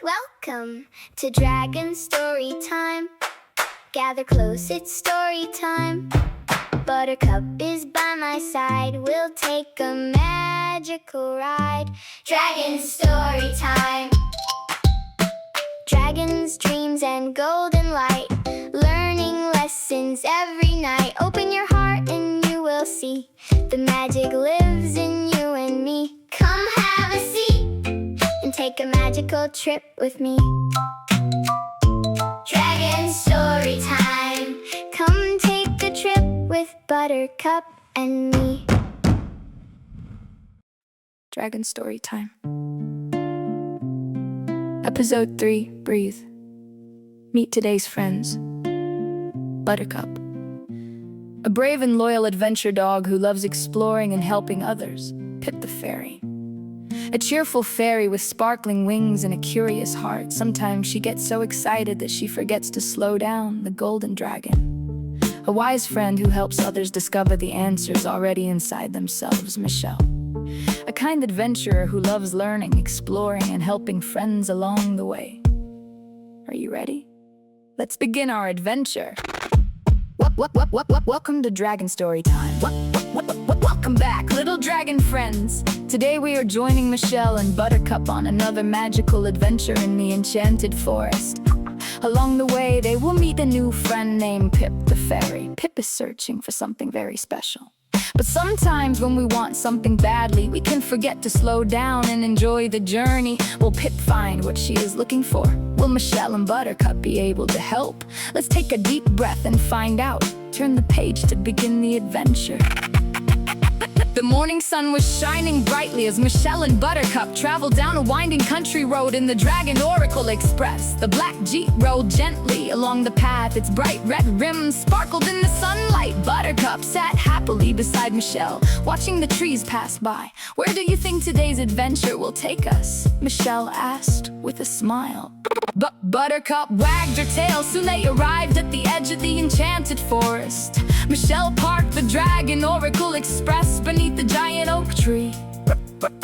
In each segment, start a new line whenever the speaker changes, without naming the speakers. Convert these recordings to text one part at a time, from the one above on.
Welcome to Dragon Story Time. Gather close, it's story time. Buttercup is by my side. We'll take a magical ride. Dragon Story Time. Dragons, dreams, and golden light. Learning lessons every night. Open your heart and you will see the magic lives in you and me. Come have a seat and take a magical trip with me. Dragon Story Time. Come take a trip with Buttercup and me.
Dragon Story Time. Episode 3, Breathe. Meet today's friends. Buttercup. A brave and loyal adventure dog who loves exploring and helping others. Pip the Fairy. A cheerful fairy with sparkling wings and a curious heart. Sometimes she gets so excited that she forgets to slow down. The golden dragon. A wise friend who helps others discover the answers already inside themselves. Michelle. A kind adventurer who loves learning, exploring, and helping friends along the way. Are you ready? Let's begin our adventure. Welcome to Dragon Story Time. Welcome back, little dragon friends. Today we are joining Michelle and Buttercup on another magical adventure in the Enchanted Forest. Along the way, they will meet a new friend named Pip the Fairy. Pip is searching for something very special. But sometimes when we want something badly, we can forget to slow down and enjoy the journey. Will Pip find what she is looking for? Will Michelle and Buttercup be able to help? Let's take a deep breath and find out. Turn the page to begin the adventure. The morning sun was shining brightly as Michelle and Buttercup traveled down a winding country road in the Dragon Oracle Express. The black Jeep rolled gently along the path. Its bright red rims sparkled in the sunlight. Buttercup sat happily beside Michelle, watching the trees pass by. Where do you think today's adventure will take us? Michelle asked with a smile. Buttercup wagged her tail. Soon they arrived at the edge of the Enchanted Forest. Michelle parked the Dragon Oracle Express beneath the giant oak tree.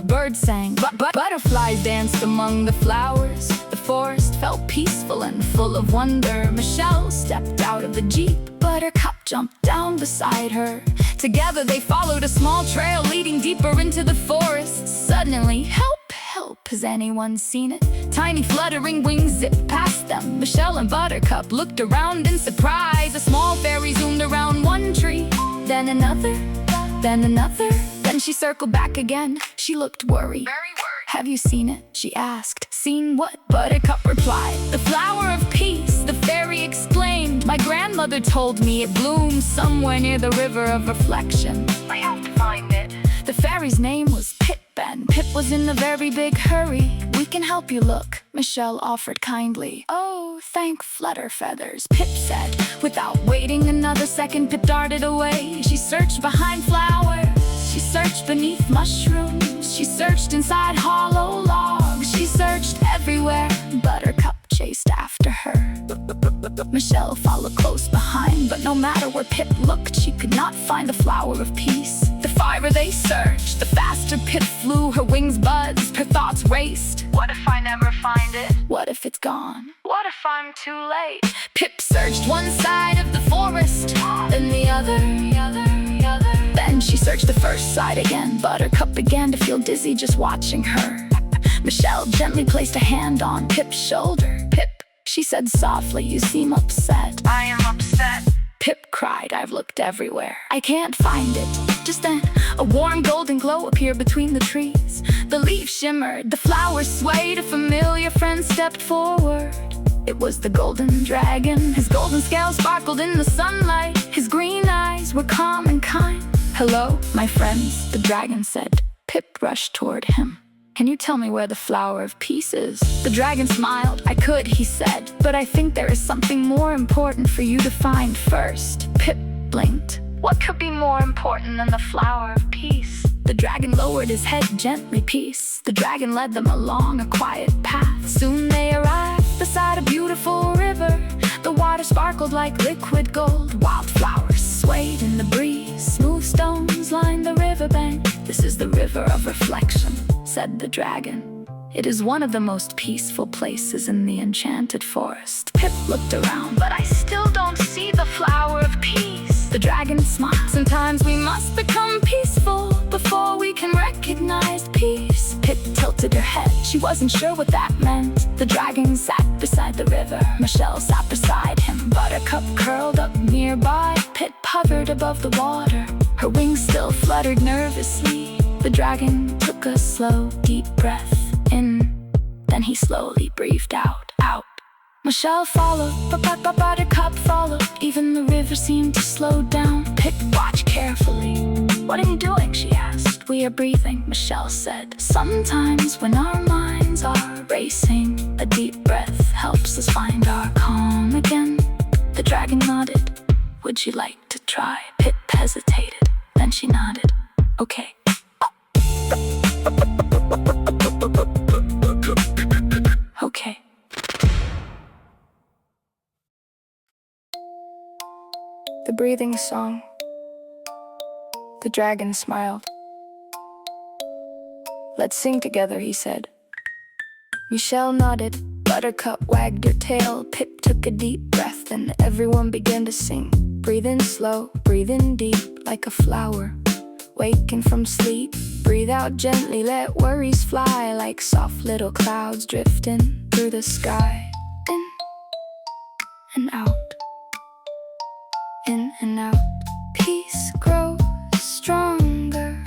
Birds sang, butterflies danced among the flowers. The forest felt peaceful and full of wonder. Michelle stepped out of the Jeep. Buttercup jumped down beside her. Together they followed a small trail leading deeper into the forest. Suddenly, help! Has anyone seen it? Tiny fluttering wings zipped past them. Michelle and Buttercup looked around in surprise. A small fairy zoomed around one tree, then another, then another. Then she circled back again. She looked worried. Very worried. Have you seen it? She asked. Seen what? Buttercup replied. The flower of peace, the fairy exclaimed. My grandmother told me it blooms somewhere near the river of reflection. I have to find it. The fairy's name was Pip, and Pip was in a very big hurry. We can help you look, Michelle offered kindly. Oh, thank Flutter Feathers, Pip said. Without waiting another second, Pip darted away. She searched behind flowers, she searched beneath mushrooms, she searched inside hollow logs, she searched everywhere. Buttercup chased after her. Michelle followed close behind, but no matter where Pip looked, she could not find the flower of peace. The farther they searched, the faster Pip flew. Her wings buzzed, her thoughts raced. What if I never find it? What if it's gone? What if I'm too late? Pip searched one side of the forest, then the other. Then she searched the first side again. Buttercup began to feel dizzy just watching her. Michelle gently placed a hand on Pip's shoulder. Pip, she said softly, you seem upset. I am upset. Pip cried, I've looked everywhere. I can't find it. Just then, a warm golden glow appeared between the trees. The leaves shimmered, the flowers swayed. A familiar friend stepped forward. It was the golden dragon. His golden scales sparkled in the sunlight. His green eyes were calm and kind. Hello, my friends, the dragon said. Pip rushed toward him. Can you tell me where the flower of peace is? The dragon smiled. I could, he said, but I think there is something more important for you to find first. Pip blinked. What could be more important than the flower of peace? The dragon lowered his head gently. Peace. The dragon led them along a quiet path. Soon they arrived beside a beautiful river. The water sparkled like liquid gold. Wildflowers swayed in the breeze. Smooth stones lined the riverbank. This is the river of reflection, said the dragon. It is one of the most peaceful places in the Enchanted Forest. Pip looked around, but I still don't see the flower of peace. The dragon smiled. Sometimes we must become peaceful before we can recognize peace. Pip tilted her head. She wasn't sure what that meant. The dragon sat beside the river. Michelle sat beside him. Buttercup curled up nearby. Pip hovered above the water. Her wings still fluttered nervously. The dragon took a slow, deep breath in. Then he slowly breathed out. Michelle followed, but Buttercup followed. Even the river seemed to slow down. Pip watched carefully. "What are you doing?" she asked. "We are breathing," Michelle said. "Sometimes when our minds are racing, a deep breath helps us find our calm again." The dragon nodded. "Would you like to try?" Pip hesitated. Then she nodded. "Okay." Okay. The breathing song. The dragon smiled. "Let's sing together," he said. Michelle nodded. Buttercup wagged her tail. Pip took a deep breath, and everyone began to sing. Breathe in slow, breathe in deep, like a flower waking from sleep. Breathe out gently, let worries fly, like soft little clouds drifting through the sky. In and out, in and out. Peace grows stronger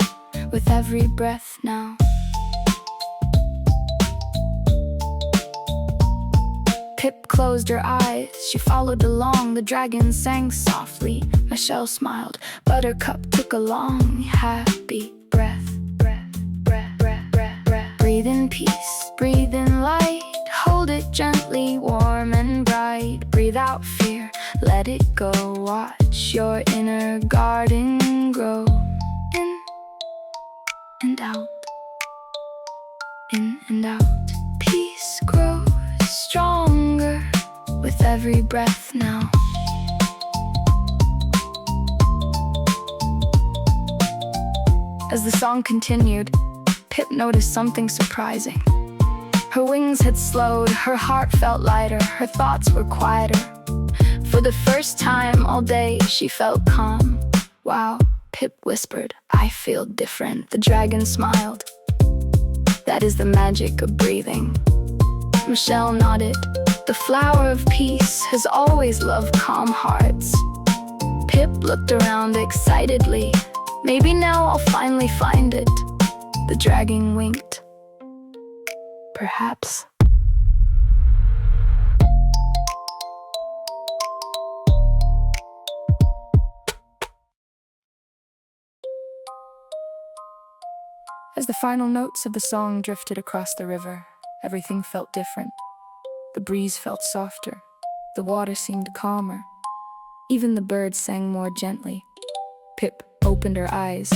with every breath now. Pip closed her eyes. She followed along. The dragon sang softly. Michelle smiled. Buttercup took a long, happy breath. Breathe in peace, breathe in light. Hold it gently, warm and bright. Breathe out fear, let it go. Watch your inner garden grow. In and out, in and out. Peace grows stronger with every breath now. As the song continued, Pip noticed something surprising. Her wings had slowed, her heart felt lighter, her thoughts were quieter. For the first time all day, she felt calm. "Wow," Pip whispered, "I feel different." The dragon smiled. "That is the magic of breathing." Michelle nodded. "The flower of peace has always loved calm hearts." Pip looked around excitedly. "Maybe now I'll finally find it." The dragon winked. "Perhaps." As the final notes of the song drifted across the river, everything felt different. The breeze felt softer. The water seemed calmer. Even the birds sang more gently. Pip opened her eyes.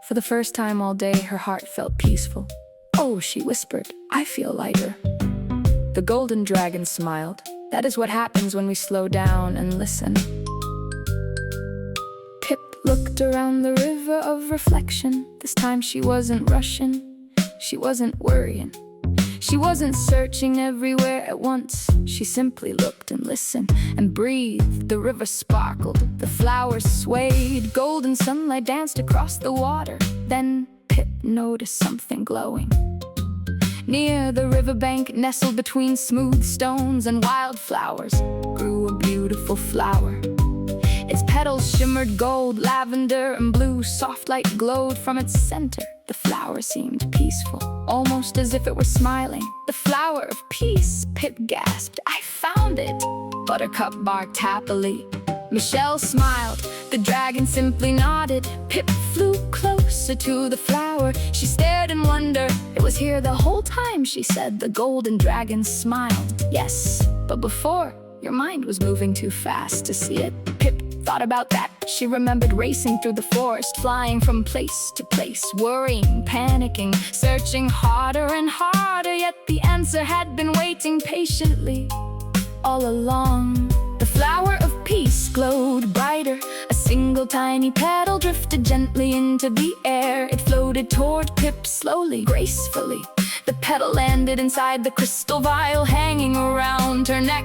For the first time all day, her heart felt peaceful. "Oh," she whispered, "I feel lighter." The golden dragon smiled. "That is what happens when we slow down and listen." Pip looked around the river of reflection. This time she wasn't rushing. She wasn't worrying. She wasn't searching everywhere at once. She simply looked and listened and breathed. The river sparkled, the flowers swayed, golden sunlight danced across the water. Then Pip noticed something glowing. Near the riverbank, nestled between smooth stones and wildflowers, grew a beautiful flower. Its petals shimmered gold, lavender, and blue. Soft light glowed from its center. The flower seemed peaceful, almost as if it were smiling. "The flower of peace," Pip gasped. "I found it." Buttercup barked happily. Michelle smiled. The dragon simply nodded. Pip flew closer to the flower. She stared in wonder. "It was here the whole time," she said. The golden dragon smiled. "Yes, but before, your mind was moving too fast to see it." Pip thought about that. She remembered racing through the forest, flying from place to place, worrying, panicking, searching harder and harder. Yet the answer had been waiting patiently all along. The flower of peace glowed brighter. A single tiny petal drifted gently into the air. It floated toward Pip slowly, gracefully. The petal landed inside the crystal vial hanging around her neck.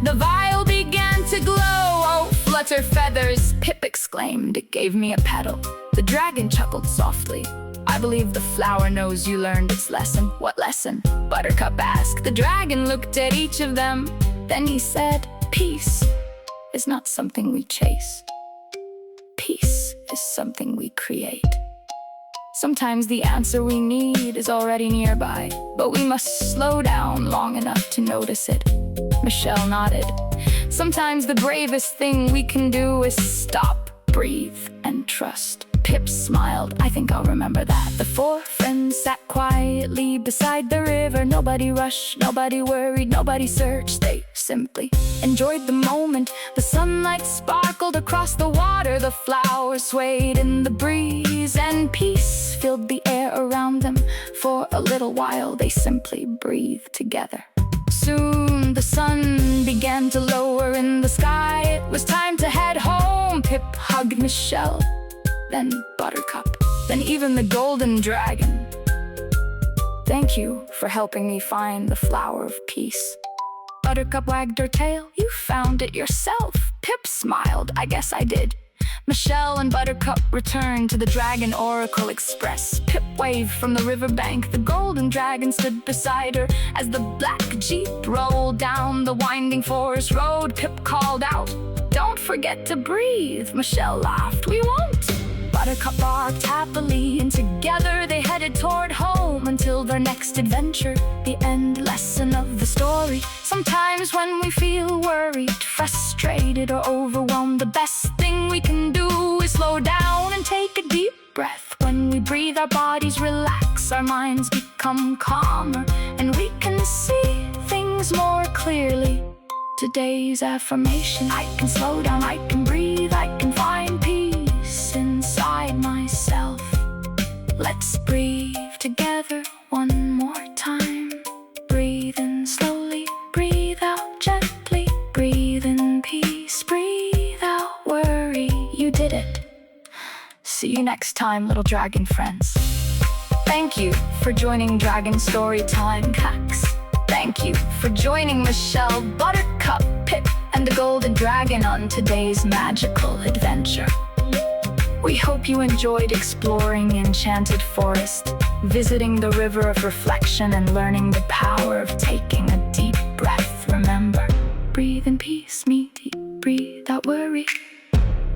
The vial began to glow. "Oh, flutter feathers," Pip exclaimed. "It gave me a petal." The dragon chuckled softly. "I believe the flower knows you learned its lesson." "What lesson?" Buttercup asked. The dragon looked at each of them. Then he said, "Peace is not something we chase. Peace is something we create." Sometimes the answer we need is already nearby, but we must slow down long enough to notice it. Michelle nodded. Sometimes the bravest thing we can do is stop, breathe, and trust. Pip smiled. "I think I'll remember that." The four friends sat quietly beside the river. Nobody rushed, nobody worried, nobody searched. They simply enjoyed the moment. The sunlight sparkled across the water. The flowers swayed in the breeze, and peace filled the air around them. For a little while, they simply breathed together. Soon the sun began to lower in the sky. It was time to head home. Pip hugged Michelle, then Buttercup, then even the golden dragon. "Thank you for helping me find the flower of peace." Buttercup wagged her tail. "You found it yourself." Pip smiled. "I guess I did." Michelle and Buttercup returned to the Dragon Oracle Express. Pip waved from the riverbank. The golden dragon stood beside her. As the black jeep rolled down the winding forest road, Pip called out, "Don't forget to breathe." Michelle laughed. "We won't." Buttercup barked happily, and together they headed toward home until their next adventure. The end lesson of the story: sometimes when we feel worried, frustrated, or overwhelmed, the best thing we can do is slow down and take a deep breath. When we breathe, our bodies relax, our minds become calmer, and we can see things more clearly. Today's affirmation: I can slow down, I can breathe, I can find peace inside myself. Let's breathe together one more time. Breathe in slowly, breathe out gently. Breathe in peace, breathe out worry. You did it. See you next time, little dragon friends. Thank you for joining Dragon Storytime Hacks. Thank you for joining Michelle, Buttercup, Pip, and the Golden Dragon on today's magical adventure. We hope you enjoyed exploring Enchanted Forest, visiting the river of reflection, and learning the power of taking a deep breath. Remember, breathe in peace, breathe out worry.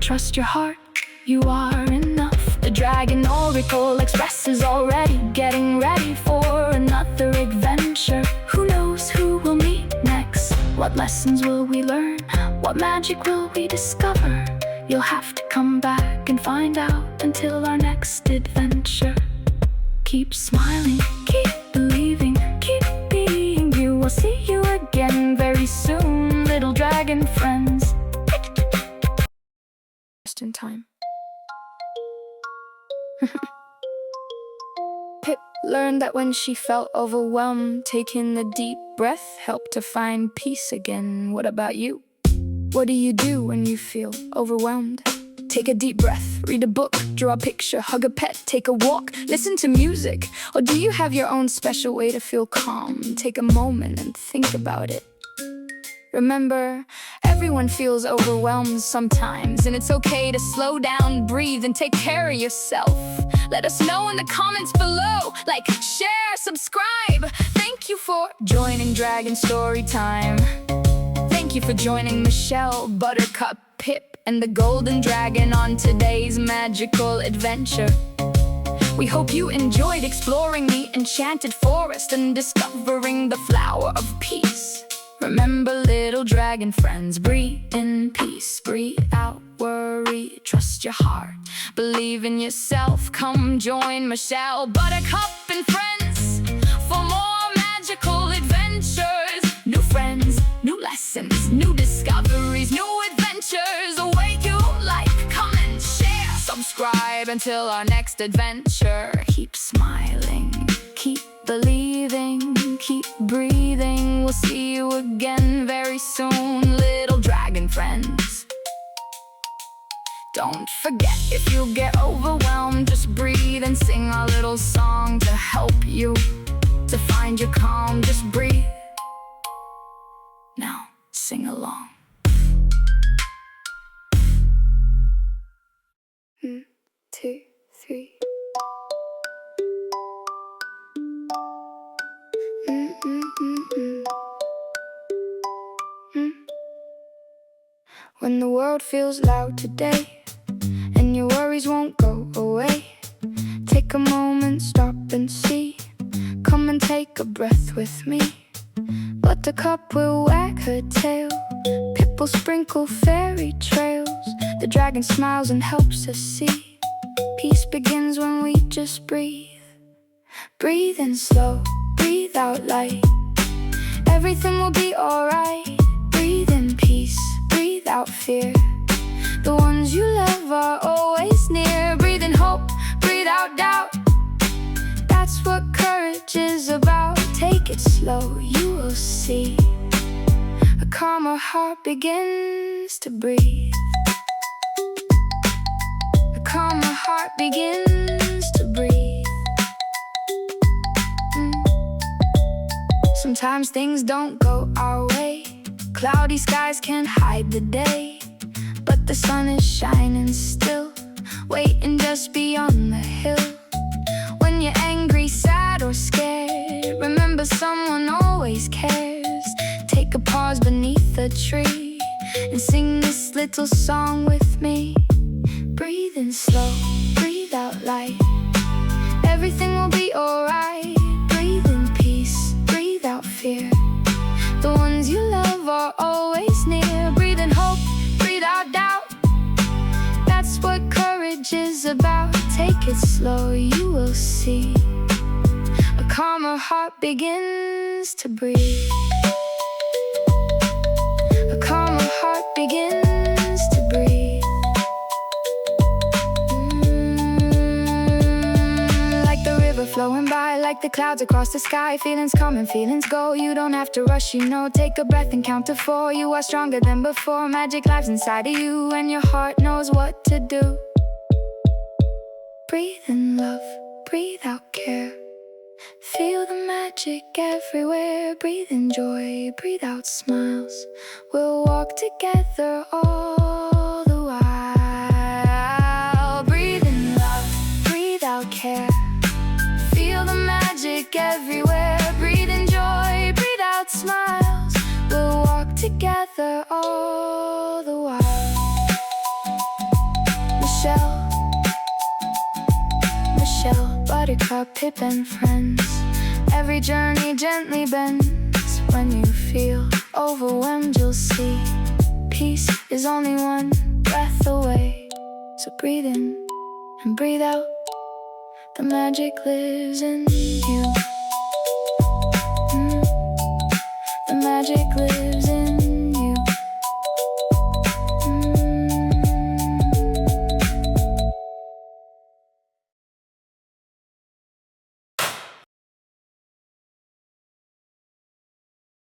Trust your heart, you are enough. The Dragon Oracle Express is already getting ready for another adventure. Who knows who we'll meet next? What lessons will we learn? What magic will we discover? You'll have to come back and find out. Until our next adventure, keep smiling, keep believing, keep being you. We'll see you again very soon, little dragon friends. Just in time. Pip learned that when she felt overwhelmed, taking a deep breath helped to find peace again. What about you? What do you do when you feel overwhelmed? Take a deep breath, read a book, draw a picture, hug a pet, take a walk, listen to music. Or do you have your own special way to feel calm? Take a moment and think about it. Remember, everyone feels overwhelmed sometimes, and it's okay to slow down, breathe, and take care of yourself. Let us know in the comments below. Like, share, subscribe. Thank you for joining Dragon Storytime. Thank you for joining Michelle, Buttercup, Pip, and the Golden Dragon on today's magical adventure. We hope you enjoyed exploring the Enchanted Forest and discovering the flower of peace. Remember, little dragon friends, breathe in peace, breathe out worry, trust your heart, believe in yourself. Come join Michelle, Buttercup, and friends for more magical adventures. New friends, new lessons, new discoveries, new adventures await you. Like, comment, share, subscribe until our next adventure. Keep smiling, keep believing, keep breathing. We'll see you again very soon, little dragon friends. Don't forget, if you get overwhelmed, just breathe and sing our little song to help you. to find your calm. Just breathe. Now, sing along.
1, 2, 3. When the world feels loud today and your worries won't go away, take a moment, stop and see. Come and take a breath with me. Buttercup will wag her tail, Pip will sprinkle fairy trails. The dragon smiles and helps us see. Peace begins when we just breathe. Breathe in slow, breathe out light. Everything will be alright. Breathe in peace, breathe out fear. The ones you love are always near. Breathe in hope, breathe out doubt. That's what courage is about. Take it slow, you will see. A calmer heart begins to breathe. A calmer heart begins to breathe. Sometimes things don't go our way. Cloudy skies can't hide the day, but the sun is shining still, waiting just beyond the hill. When you're angry, sad or scared, remember someone always cares. Take a pause beneath a tree and sing this little song with me. Breathe in slow, breathe out light. Everything will be alright. Breathe in peace, breathe out fear. The ones you love are always near. Breathe in hope, breathe out doubt. That's what courage is about. Take it slow, you will see. A calmer heart begins to breathe. A calmer heart begins to breathe. Like the river flowing by, like the clouds across the sky. Feelings come and feelings go. You don't have to rush, you know. Take a breath and count to 4. You are stronger than before. Magic lives inside of you, and your heart knows what to do. Breathe in love, breathe out care. Feel the magic everywhere. Breathe in joy, breathe out smiles. We'll walk together all the while. Breathe in love, breathe out care. Feel the magic everywhere. Breathe in joy, breathe out smiles. We'll walk together all the while. Michelle, Buttercup, Pip and friends. Every journey gently bends. When you feel overwhelmed, you'll see peace is only one breath away. So breathe in and breathe out. The magic lives in you. The magic lives